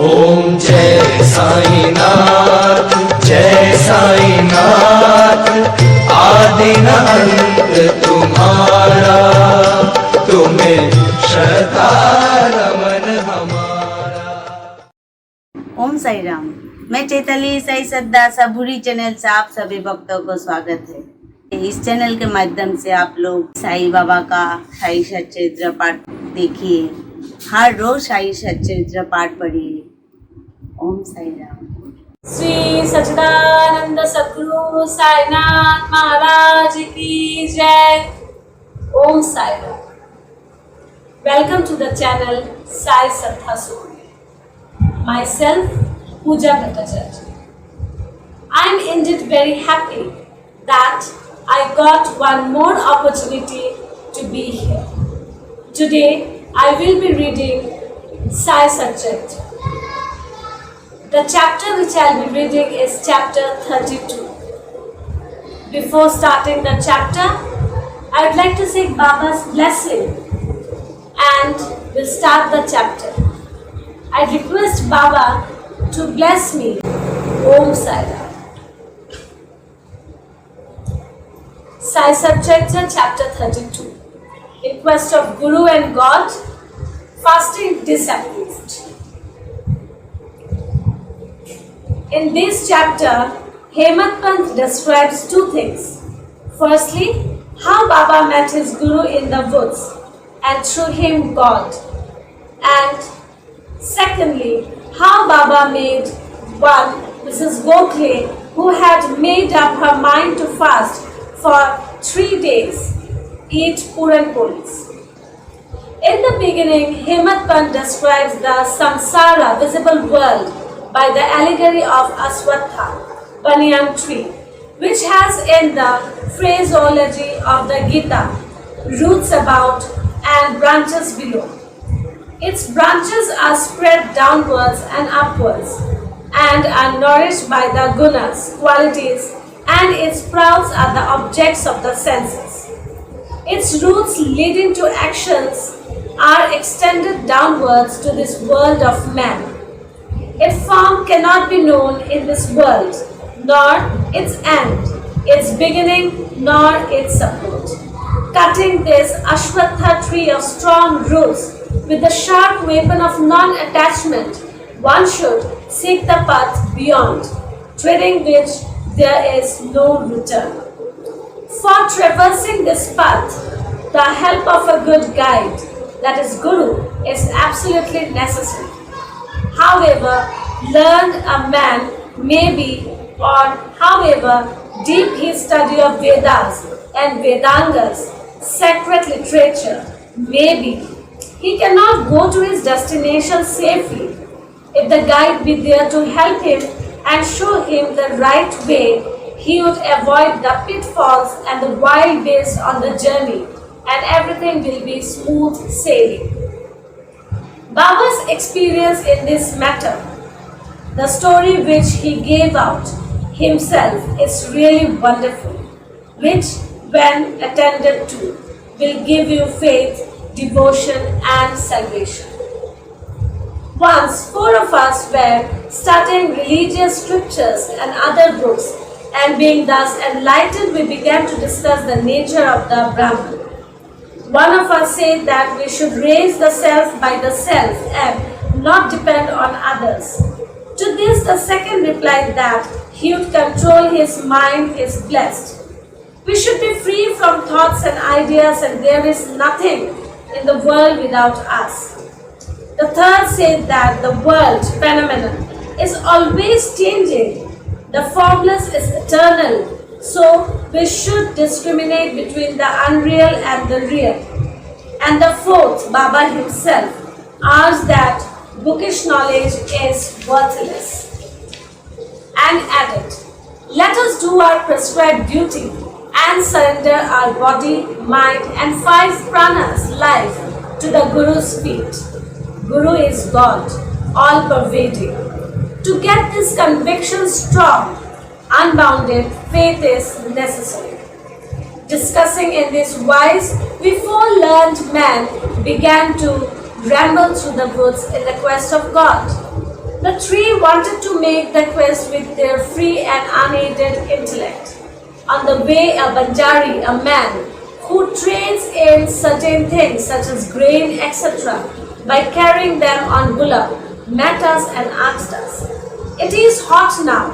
ओम जय साई नाथ, जय साई नाथ। आदि न अंत तुम्हारा, तुम्हें श्रद्धा नमन हमारा। ओम साई राम। मैं चैताली साई सद्दा सबूरी चैनल से आप सभी भक्तों को स्वागत है। इस चैनल के माध्यम से आप लोग साई बाबा का साई सच्चरित्र पाठ देखिए, हर रोज साई सच्चरित्र पाठ पढ़िए। ओम साई राम। श्री सच्चिदानंद सद्गुरु साईनाथ महाराज की जय। Om Sai Ram. Welcome to the channel Sai Satcharitra। Myself, Pooja Bhattacharya. I am indeed very happy that I got one more opportunity to be here. Today I will be reading Sai Satcharitra. The chapter which I will be reading is chapter 32. Before starting the chapter, I would like to seek Baba's blessing and will start the chapter. I request Baba to bless me. Om Sai Ram. Sai Satcharitra chapter 32. In quest of Guru and God, fasting disapproved. In this chapter, Hemant Pant describes two things. Firstly, how Baba met his Guru in the woods and through him God. And secondly, how Baba made one Mrs. Gokhale, who had made up her mind to fast for 3 days, eat Puran Polis. In the beginning, Hemant Pant describes the samsara visible world by the allegory of Aswatha, banyan tree, which has in the phraseology of the Gita roots about and branches below. Its branches are spread downwards and upwards and are nourished by the gunas, qualities, and its sprouts are the objects of the senses. Its roots leading to actions are extended downwards to this world of man. Its form cannot be known in this world, nor its end, its beginning, nor its support. Cutting this Ashwatha tree of strong roots with the sharp weapon of non-attachment, one should seek the path beyond, treading which there is no return. For traversing this path, the help of a good guide, that is Guru, is absolutely necessary. However learned a man may be, or however deep his study of Vedas and Vedangas, sacred literature may be, he cannot go to his destination safely if the guide be there to help him and show him the right way. He would avoid the pitfalls and the wild beasts on the journey, and everything will be smooth sailing. Baba's experience in this matter, the story which he gave out himself, is really wonderful, which when attended to will give you faith, devotion and salvation. Once 4 of us were studying religious scriptures and other books, and being thus enlightened, we began to discuss the nature of the Brahman. One of us said that we should raise the self by the self and not depend on others. To this the second replied that he would control his mind is blessed. We should be free from thoughts and ideas, and there is nothing in the world without us. The third said that the world phenomenon is always changing. The formless is eternal, so we should discriminate between the unreal and the real. And the fourth, Baba himself, asked that bookish knowledge is worthless, and added, let us do our prescribed duty and surrender our body, mind and 5 pranas life to the Guru's feet. Guru is God, all-pervading. To get this conviction strong, unbounded faith is necessary. Discussing in this wise, we 4 learned men began to ramble through the woods in the quest of God. The three wanted to make the quest with their free and unaided intellect. On the way, a Banjari, a man who trades in certain things such as grain, etc., by carrying them on bullock, met us and asked us, "It is hot now.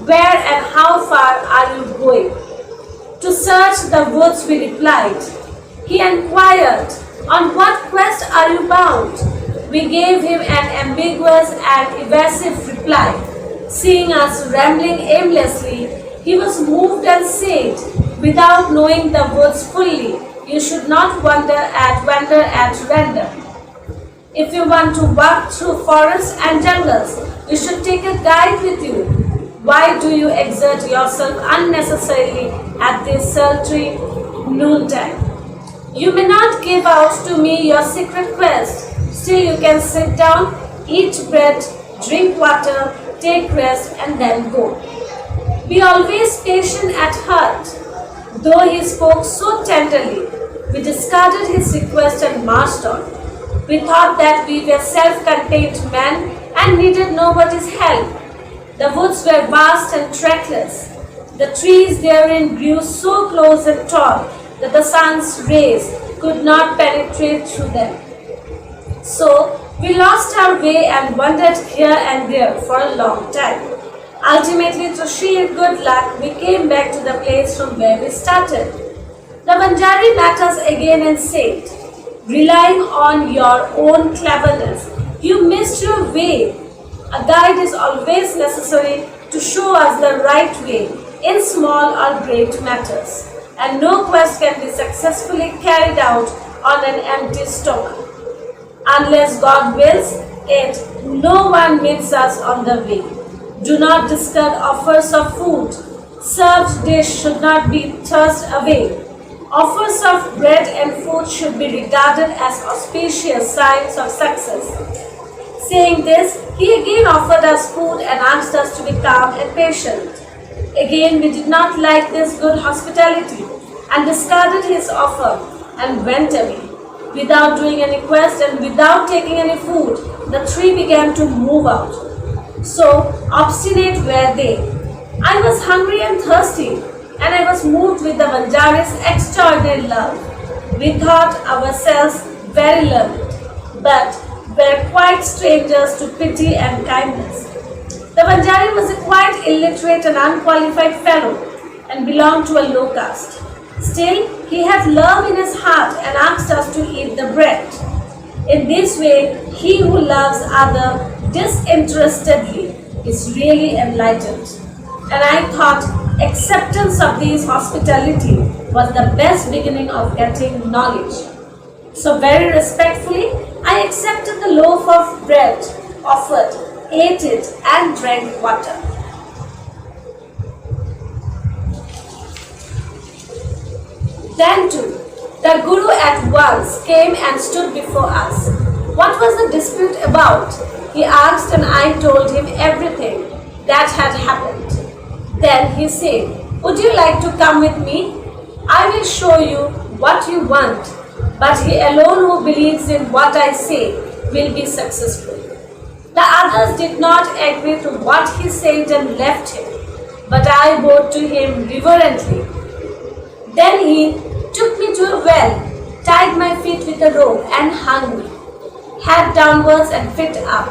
Where and how far are you going?" "To search the woods," we replied. He inquired, "On what quest are you bound?" We gave him an ambiguous and evasive reply. Seeing us rambling aimlessly, he was moved and said, "Without knowing the woods fully, you should not wander at random. If you want to walk through forests and jungles, you should take a guide with you. Why do you exert yourself unnecessarily at this sultry noontime? You may not give out to me your secret quest. Still you can sit down, eat bread, drink water, take rest and then go. Be always patient at heart." Though he spoke so tenderly, we discarded his request and marched on. We thought that we were self-contained men and needed nobody's help. The woods were vast and trackless. The trees therein grew so close and tall that the sun's rays could not penetrate through them. So we lost our way and wandered here and there for a long time. Ultimately, through sheer good luck, we came back to the place from where we started. The Banjari met us again and said, "Relying on your own cleverness, you missed your way. A guide is always necessary to show us the right way in small or great matters, and no quest can be successfully carried out on an empty stomach. Unless God wills it, no one meets us on the way. Do not discard offers of food. Served dish should not be thrust away. Offers of bread and food should be regarded as auspicious signs of success." Saying this, he again offered us food and asked us to be calm and patient. Again, we did not like this good hospitality and discarded his offer and went away. Without doing any quest and without taking any food, the three began to move out. So obstinate were they. I was hungry and thirsty, and I was moved with the Banjari's extraordinary love. We thought ourselves very learned, but were quite strangers to pity and kindness. The Banjari was a quite illiterate and unqualified fellow, and belonged to a low caste. Still, he had love in his heart and asked us to eat the bread. In this way, he who loves other disinterestedly is really enlightened. And I thought acceptance of this hospitality was the best beginning of getting knowledge. So very respectfully, I accepted the loaf of bread offered, ate it and drank water. Then too, the Guru at once came and stood before us. What was the dispute about? He asked and I told him everything that had happened. Then he said, "Would you like to come with me? I will show you what you want, but he alone who believes in what I say will be successful." The others did not agree to what he said and left him, but I bowed to him reverently. Then he took me to a well, tied my feet with a rope and hung me, head downwards and feet up.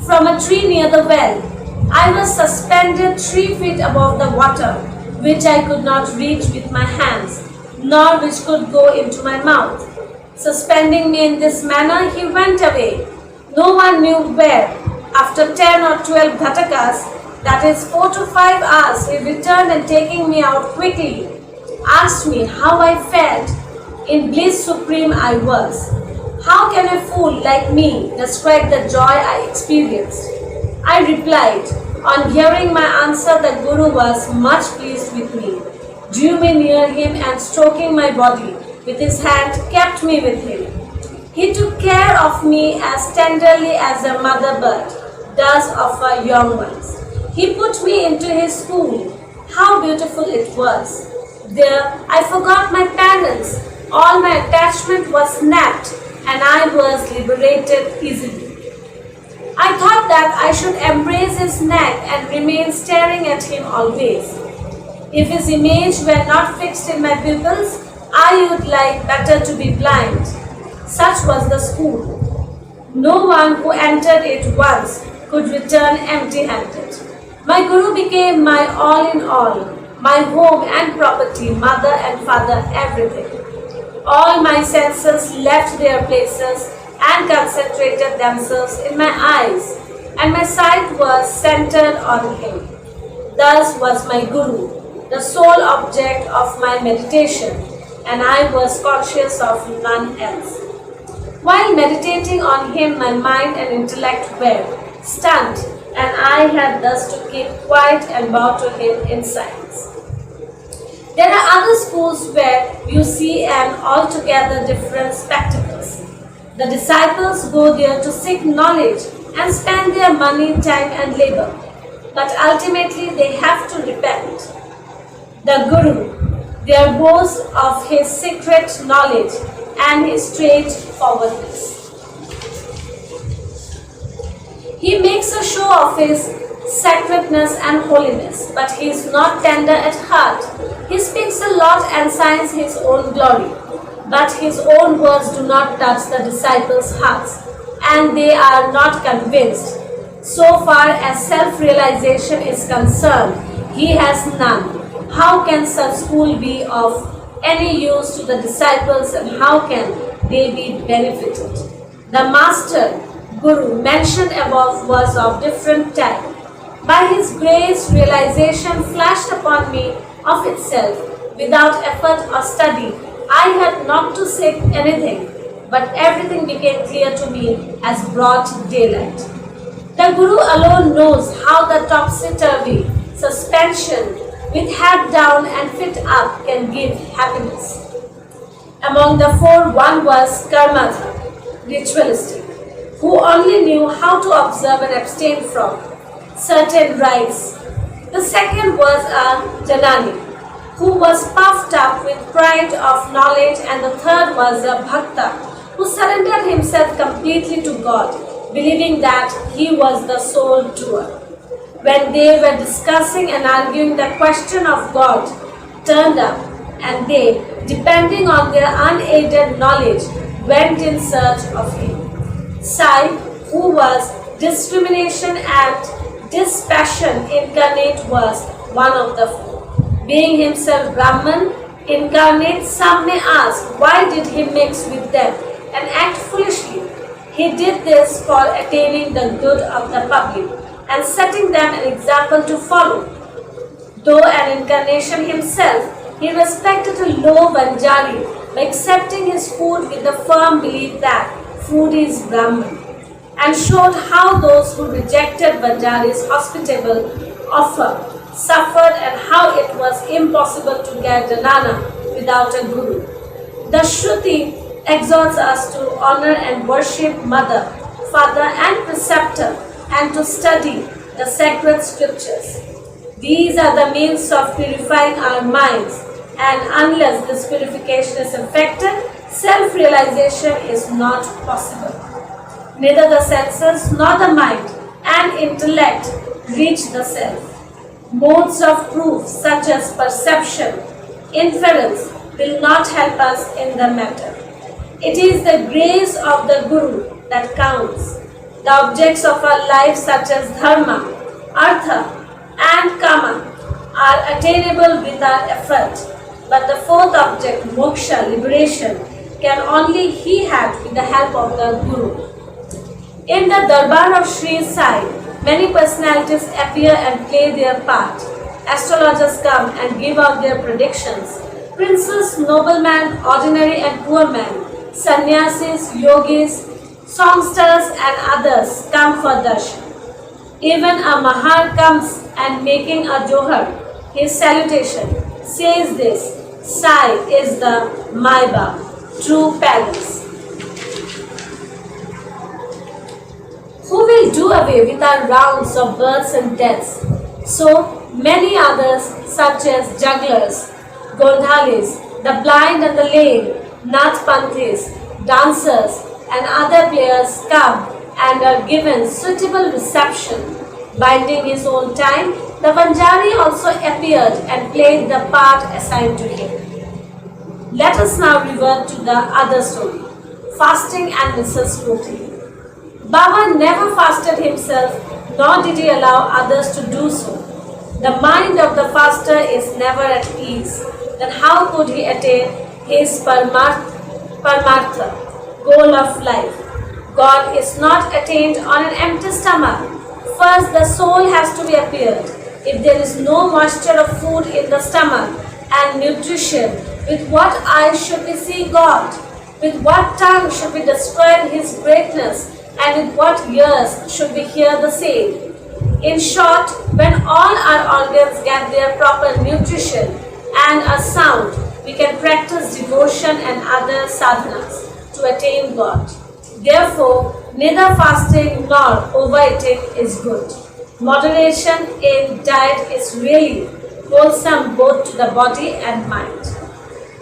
From a tree near the well, I was suspended 3 feet above the water, which I could not reach with my hands, nor which could go into my mouth. Suspending me in this manner, he went away. No one knew where. After 10 or 12 ghatakas, that is 4 to 5 hours, he returned and taking me out quickly, asked me how I felt. In bliss supreme I was. How can a fool like me describe the joy I experienced? I replied. On hearing my answer, the Guru was much pleased with me, drew me near him and stroking my body with his hand, kept me with him. He took care of me as tenderly as a mother bird does of her young ones. He put me into his school. How beautiful it was! There I forgot my parents. All my attachment was snapped and I was liberated easily. I thought thought that I should embrace his neck and remain staring at him always. If his image were not fixed in my pupils, I would like better to be blind. Such was the school. No one who entered it once could return empty-handed. My Guru became my all in all, my home and property, mother and father, everything. All my senses left their places and concentrated themselves in my eyes, and my sight was centered on him. Thus was my Guru, the sole object of my meditation, and I was conscious of none else. While meditating on him, my mind and intellect were stunned, and I had thus to keep quiet and bow to him in silence. There are other schools where you see an altogether different spectacles. The disciples go there to seek knowledge and spend their money, time and labor, but ultimately they have to repent. The Guru, their boast of his secret knowledge and his straightforwardness. He makes a show of his sacredness and holiness, but he is not tender at heart. He speaks a lot and signs his own glory, but his own words do not touch the disciples' hearts, and they are not convinced. So far as self-realization is concerned, he has none. How can such school be of any use to the disciples, and how can they be benefited? The Master Guru mentioned above was of different type. By his grace, realization flashed upon me of itself. Without effort or study, I had not to seek anything, but everything became clear to me as broad daylight. The Guru alone knows how the topsy-turvy suspension with head down and feet up can give happiness. Among the four, one was karmatha, ritualistic, who only knew how to observe and abstain from certain rites. The second was a janani, who was puffed up with pride of knowledge, and the third was a bhakta, who surrendered himself completely to God, believing that he was the sole doer. When they were discussing and arguing, the question of God turned up, and they, depending on their unaided knowledge, went in search of him. Sai, who was discrimination and dispassion incarnate, was one of the four. Being himself Brahman incarnate, some may ask, why did he mix with them and act foolishly? He did this for attaining the good of the public and setting them an example to follow. Though an incarnation himself, he respected a low Vanjari by accepting his food with the firm belief that food is Brahman, and showed how those who rejected Vanjari's hospitable offer suffered, and how it was impossible to get jnana without a guru. The Shruti exhorts us to honor and worship mother, father and preceptor, and to study the sacred scriptures. These are the means of purifying our minds, and unless this purification is effected, self-realization is not possible. Neither the senses nor the mind and intellect reach the self. Modes of proof such as perception, inference will not help us in the matter. It is the grace of the Guru that counts. The objects of our life such as dharma, artha and kama are attainable with our effort, but the fourth object, moksha, liberation, can only he have with the help of the Guru. In the Darbar of Sri Sai, many personalities appear and play their part. Astrologers come and give out their predictions. Princes, noblemen, ordinary and poor men, sannyasis, yogis, songsters and others come for darshan. Even a mahar comes and making a johar, his salutation, says this: Sai is the Maiba, true palace. Who will do away with our rounds of births and deaths? So many others such as jugglers, gondhalis, the blind and the lame, nath panthis, dancers and other players come and are given suitable reception, biding his own time, the Vanjari also appeared and played the part assigned to him. Let us now revert to the other story, fasting and Mrs. Gokhale. Baba never fasted himself, nor did he allow others to do so. The mind of the faster is never at ease. Then how could he attain his paramartha, goal of life? God is not attained on an empty stomach. First, the soul has to be appeared. If there is no moisture of food in the stomach and nutrition, with what eyes should we see God? With what tongue should we describe His greatness? And with what ears should we hear the same? In short, when all our organs get their proper nutrition and are sound, we can practice devotion and other sadhanas to attain God. Therefore, neither fasting nor overeating is good. Moderation in diet is really wholesome both to the body and mind.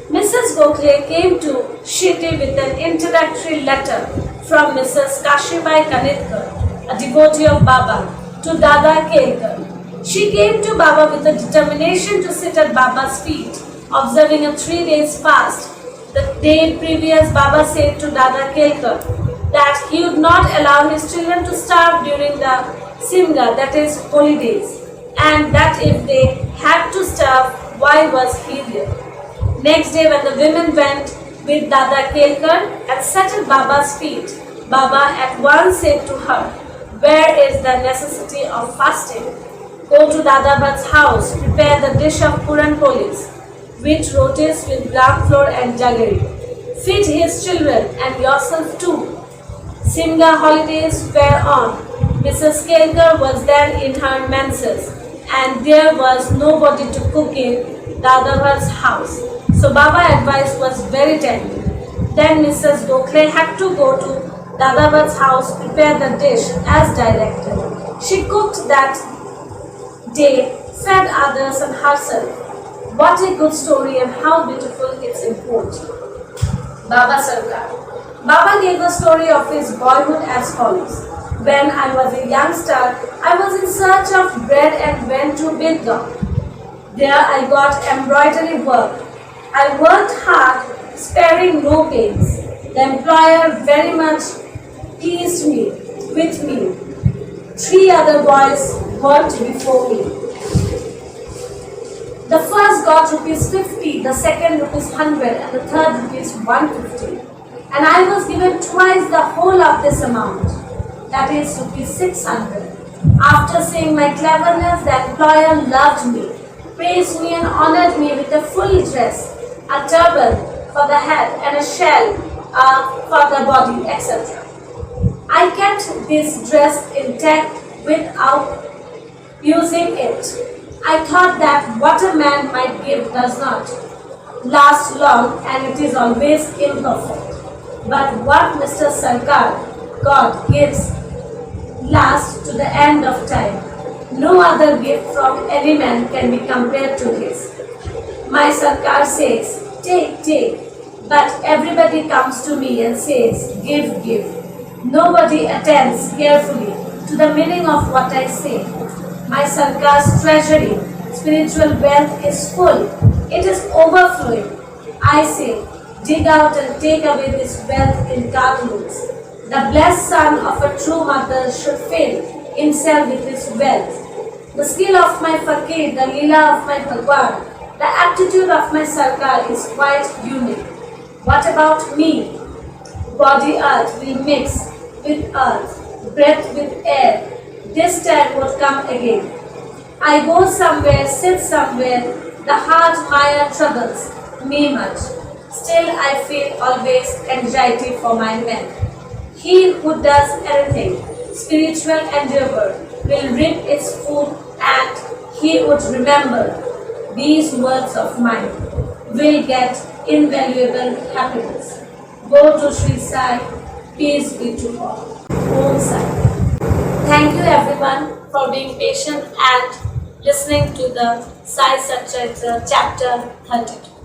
Mrs. Gokhale came to Shirdi with an introductory letter from Mrs. Kashibai Kanitkar, a devotee of Baba, to Dada Kelkar. She came to Baba with a determination to sit at Baba's feet, observing a 3 days fast. The day previous, Baba said to Dada Kelkar that he would not allow his children to starve during the Simga, that is, holidays, and that if they had to starve, why was he there? Next day, when the women went with Dada Kelkar and sat at Baba's feet, Baba at once said to her, "Where is the necessity of fasting? Go to Dada Bhat's house, prepare the dish of Puran Polis, wheat rotis with gram flour and jaggery. Feed his children and yourself too." Simga holidays were on. Mrs. Kelkar was then in her menses, and there was nobody to cook in Dada Bhat's house. So Baba's advice was very tender. Then Mrs. Gokhale had to go to Dada Bhat's house, prepare the dish as directed. She cooked that day, fed others and herself. What a good story and how beautiful its import. Baba Sarkar. Baba gave the story of his boyhood as follows. When I was a youngster, I was in search of bread and went to Bidgaon. There I got embroidery work. I worked hard, sparing no pains. The employer very much pleased me with me. 3 other boys worked before me. The first got rupees 50, the second rupees 100, and the third rupees 150. And I was given twice the whole of this amount, that is rupees 600. After seeing my cleverness, the employer loved me, praised me and honored me with a full dress, a turban for the head and a shell for the body, etc. I kept this dress intact without using it. I thought that what a man might give does not last long and it is always imperfect. But what Mr. Sarkar, God, gives lasts to the end of time. No other gift from any man can be compared to his. My Sarkar says, "Take, take," but everybody comes to me and says, "Give, give." Nobody attends carefully to the meaning of what I say. My Sarkar's treasury, spiritual wealth is full. It is overflowing. I say, dig out and take away this wealth in cartloads. The blessed son of a true mother should fill himself with his wealth. The skill of my fakir, the leela of my Bhagwan, the aptitude of my Sarkar is quite unique. What about me? Body earth will mix with earth, breath with air. This time would come again. I go somewhere, sit somewhere, the heart Maya troubles me much. Still I feel always anxiety for my men. He who does anything, spiritual endeavor, will reap its food, and he would remember these words of mine, will get invaluable happiness. Go to Sri Sai, peace be to all. Om Sai. Thank you everyone for being patient and listening to the Sai Satcharitra chapter 32.